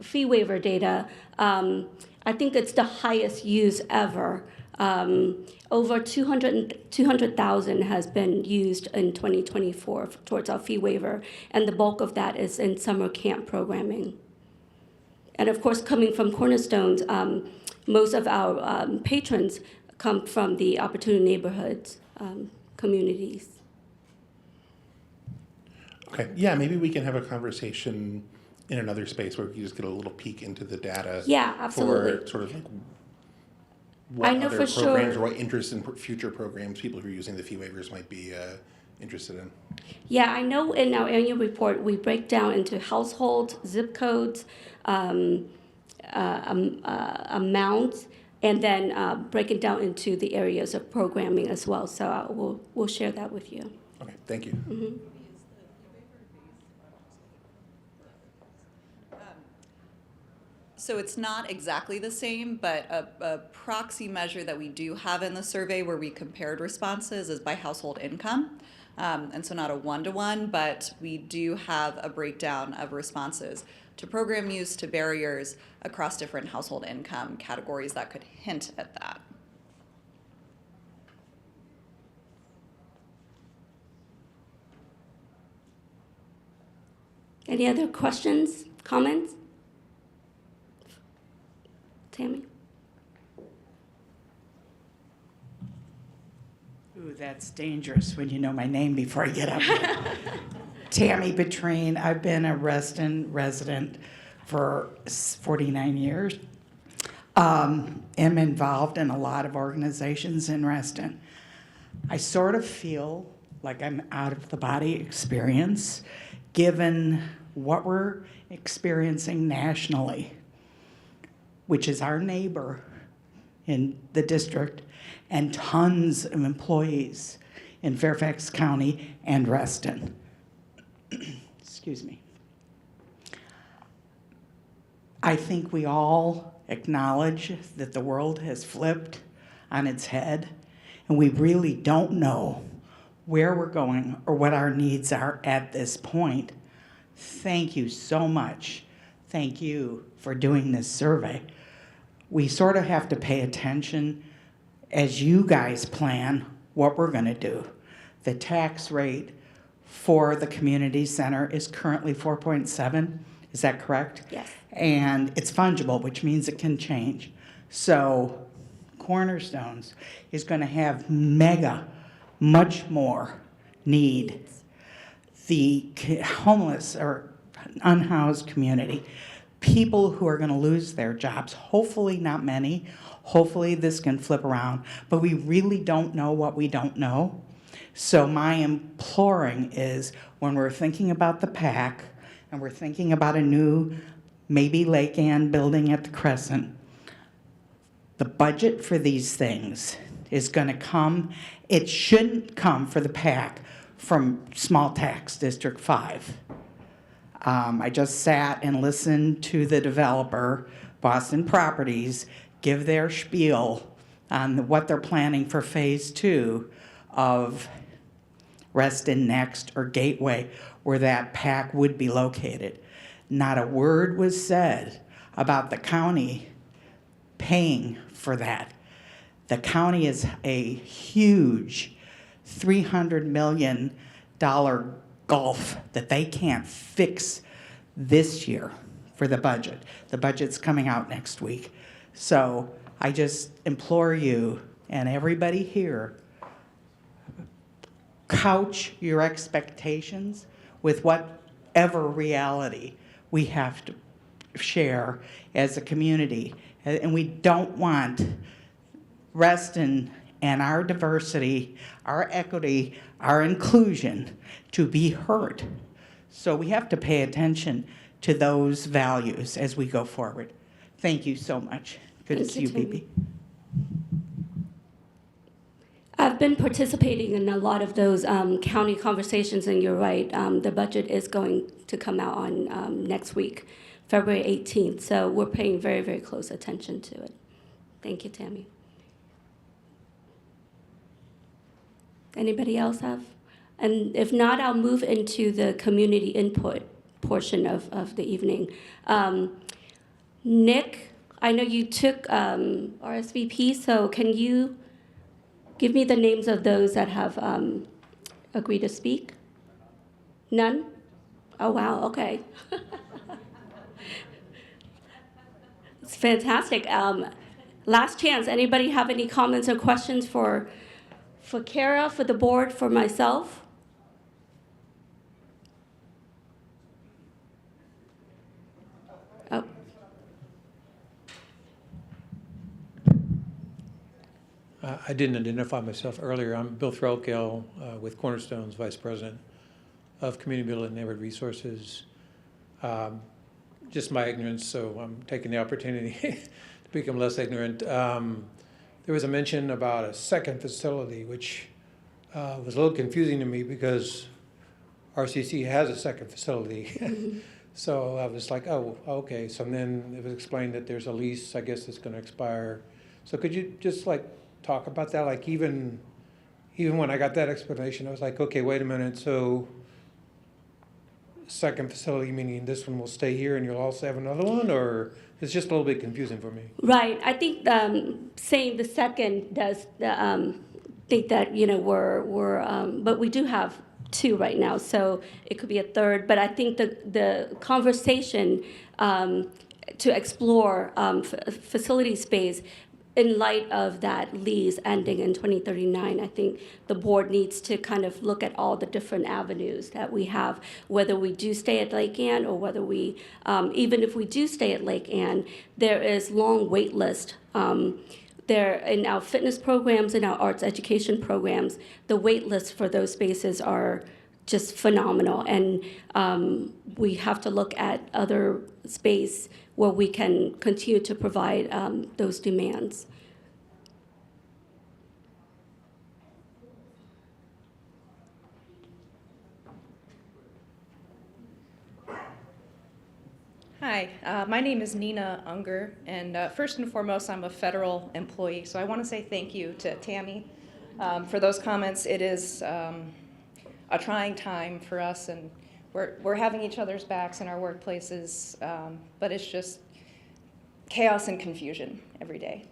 D: fee waiver data, I think it's the highest use ever. Over 200,000 has been used in 2024 towards our fee waiver, and the bulk of that is in summer camp programming. And of course, coming from Cornerstones, most of our patrons come from the Opportunity Neighborhoods communities.
L: Okay, yeah, maybe we can have a conversation in another space where we can just get a little peek into the data.
D: Yeah, absolutely.
L: For sort of like what
D: I know
L: other
D: for
L: programs
D: sure.
L: or what interest in future programs people who are using the fee waivers might be interested in.
D: Yeah, I know in our annual report, we break down into households, zip codes, amounts, and then break it down into the areas of programming as well. So we'll share that with you.
L: Okay, thank you.
D: Mm-hmm.
E: So it's not exactly the same, but a proxy measure that we do have in the survey where we compared responses is by household income. And so not a one-to-one, but we do have a breakdown of responses to program use, to barriers across different household income categories that could hint at that.
D: Any other questions, comments? Tammy?
M: Ooh, that's dangerous when you know my name before I get up here. Tammy Petrine. I've been a Reston resident for 49 years. Am involved in a lot of organizations in Reston. I sort of feel like I'm out of the body experience given what we're experiencing nationally, which is our neighbor in the district and tons of employees in Fairfax County and Reston. Excuse me. I think we all acknowledge that the world has flipped on its head, and we really don't know where we're going or what our needs are at this point. Thank you so much. Thank you for doing this survey. We sort of have to pay attention as you guys plan what we're going to do. The tax rate for the community center is currently 4.7. Is that correct?
D: Yes.
M: And it's fungible, which means it can change. So Cornerstones is going to have much more need. The homeless or unhoused community, people who are going to lose their jobs, hopefully not many, hopefully this can flip around, but we really don't know what we don't know. So my imploring is, when we're thinking about the PAC and we're thinking about a new, maybe Lake Ann building at the Crescent, the budget for these things is going to come, it shouldn't come for the PAC from small tax District 5. I just sat and listened to the developer, Boston Properties, give their spiel on what they're planning for phase 2 of Reston Next or Gateway, where that PAC would be located. Not a word was said about the county paying for that. The county is a huge $300 million gulf that they can't fix this year for the budget. The budget's coming out next week. So I just implore you and everybody here, couch your expectations with whatever reality we have to share as a community. And we don't want Reston and our diversity, our equity, our inclusion to be hurt. So we have to pay attention to those values as we go forward. Thank you so much. Good to see you, Bibi.
D: I've been participating in a lot of those county conversations, and you're right, the budget is going to come out on next week, February 18th, so we're paying very, very close attention to it. Thank you, Tammy. Anybody else have? And if not, I'll move into the community input portion of the evening. Nick, I know you took RSVP, so can you give me the names of those that have agreed to speak? None? Oh, wow, okay. It's fantastic. Last chance, anybody have any comments or questions for Kara, for the board, for myself? Oh.
H: I didn't identify myself earlier. I'm Bill Threlkell with Cornerstone's Vice President of Community Building and Neighborhood Resources. Just my ignorance, so I'm taking the opportunity to become less ignorant. There was a mention about a second facility, which was a little confusing to me because RCC has a second facility. So I was like, oh, okay. So then it was explained that there's a lease, I guess, that's going to expire. So could you just talk about that? Like even when I got that explanation, I was like, okay, wait a minute. So second facility, meaning this one will stay here and you'll also have another one, or it's just a little bit confusing for me.
D: Right. I think saying the second does think that but we do have two right now, so it could be a third. But I think the conversation to explore facility space in light of that lease ending in 2039, I think the board needs to kind of look at all the different avenues that we have, whether we do stay at Lake Ann or whether we, even if we do stay at Lake Ann, there is long wait list. There in our fitness programs and our arts education programs, the wait lists for those spaces are just phenomenal. And we have to look at other space where we can continue to provide those demands.
N: Hi, my name is Nina Unger, and first and foremost, I'm a federal employee, so I want to say thank you to Tammy for those comments. It is a trying time for us, and we're having each other's backs in our workplaces, but it's just chaos and confusion every day.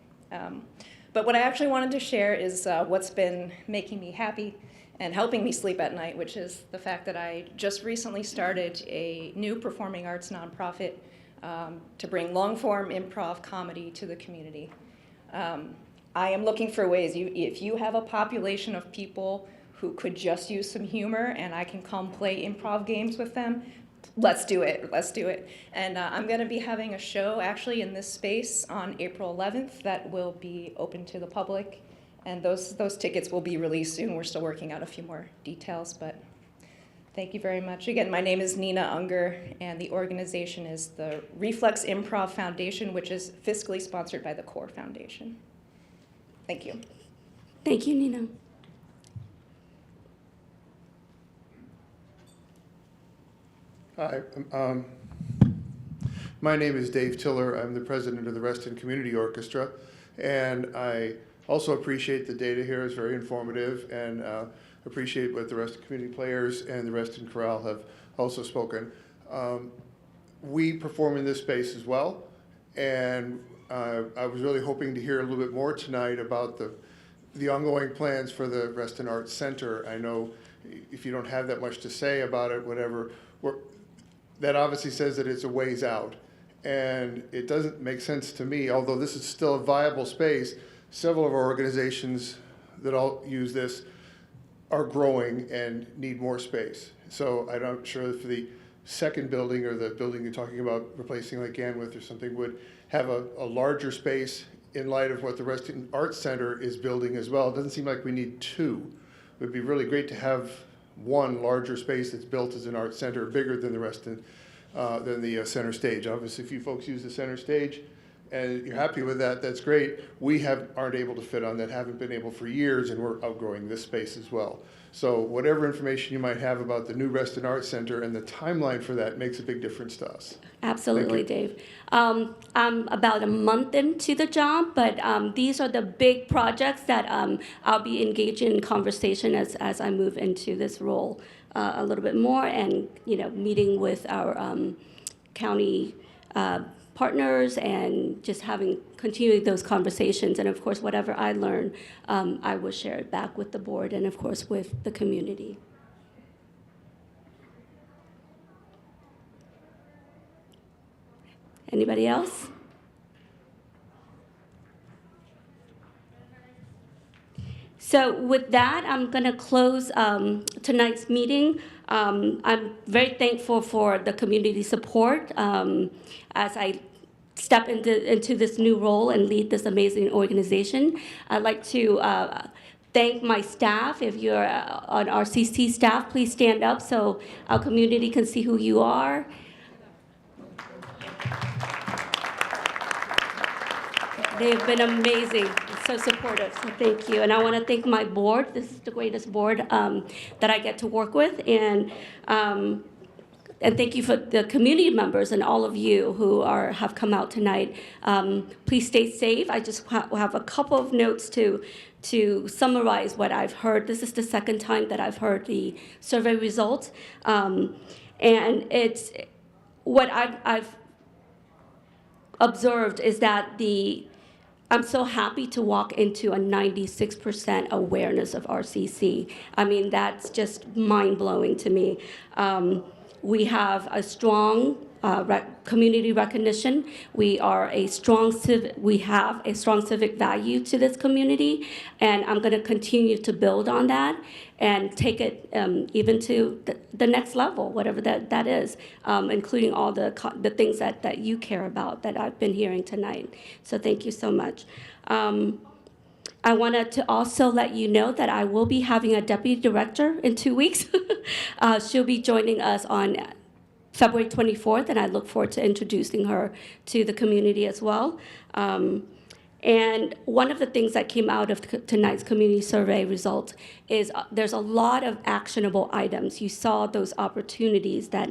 N: But what I actually wanted to share is what's been making me happy and helping me sleep at night, which is the fact that I just recently started a new performing arts nonprofit to bring long-form improv comedy to the community. I am looking for ways, if you have a population of people who could just use some humor and I can come play improv games with them, let's do it, let's do it. And I'm gonna be having a show actually in this space on April 11th that will be open to the public. And those tickets will be released soon. We're still working out a few more details, but thank you very much. Again, my name is Nina Unger, and the organization is the Reflex Improv Foundation, which is fiscally sponsored by the Core Foundation. Thank you.
D: Thank you, Nina.
O: Hi, my name is Dave Tiller. I'm the president of the Reston Community Orchestra, and I also appreciate the data here. It's very informative, and appreciate what the Reston Community Players and the Reston Chorale have also spoken. We perform in this space as well, and I was really hoping to hear a little bit more tonight about the ongoing plans for the Reston Arts Center. I know if you don't have that much to say about it, whatever, that obviously says that it's a ways out. And it doesn't make sense to me, although this is still a viable space. Several of our organizations that all use this are growing and need more space. So I'm not sure if the second building or the building you're talking about replacing like Ganwith or something would have a larger space in light of what the Reston Arts Center is building as well. It doesn't seem like we need two. It would be really great to have one larger space that's built as an arts center, bigger than the Reston, than the center stage. Obviously, if you folks use the center stage and you're happy with that, that's great. We aren't able to fit on that, haven't been able for years, and we're outgrowing this space as well. So whatever information you might have about the new Reston Arts Center and the timeline for that makes a big difference to us.
D: Absolutely, Dave. I'm about a month into the job, but these are the big projects that I'll be engaging in conversation as I move into this role a little bit more, and meeting with our county partners and just continuing those conversations. And of course, whatever I learn, I will share it back with the board and of course with the community. Anybody else? So with that, I'm going to close tonight's meeting. I'm very thankful for the community support as I step into this new role and lead this amazing organization. I'd like to thank my staff. If you're on RCC staff, please stand up so our community can see who you are. They've been amazing, so supportive, so thank you. And I want to thank my board. This is the greatest board that I get to work with. And thank you for the community members and all of you who have come out tonight. Please stay safe. I just have a couple of notes to summarize what I've heard. This is the second time that I've heard the survey results. And it's what I've observed is that I'm so happy to walk into a 96% awareness of RCC. I mean, that's just mind-blowing to me. We have a strong community recognition. We have a strong civic value to this community, and I'm going to continue to build on that and take it even to the next level, whatever that is, including all the things that you care about that I've been hearing tonight. So thank you so much. I wanted to also let you know that I will be having a deputy director in 2 weeks. She'll be joining us on February 24th, and I look forward to introducing her to the community as well. And one of the things that came out of tonight's community survey result is there's a lot of actionable items. You saw those opportunities that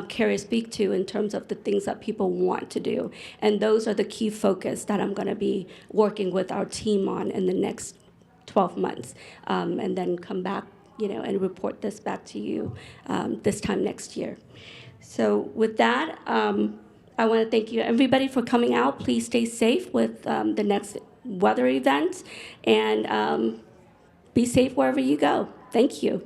D: Carrie speak to in terms of the things that people want to do. And those are the key focus that I'm going to be working with our team on in the next 12 months, and then come back, and report this back to you this time next year. So with that, I want to thank you, everybody, for coming out. Please stay safe with the next weather event, and be safe wherever you go. Thank you.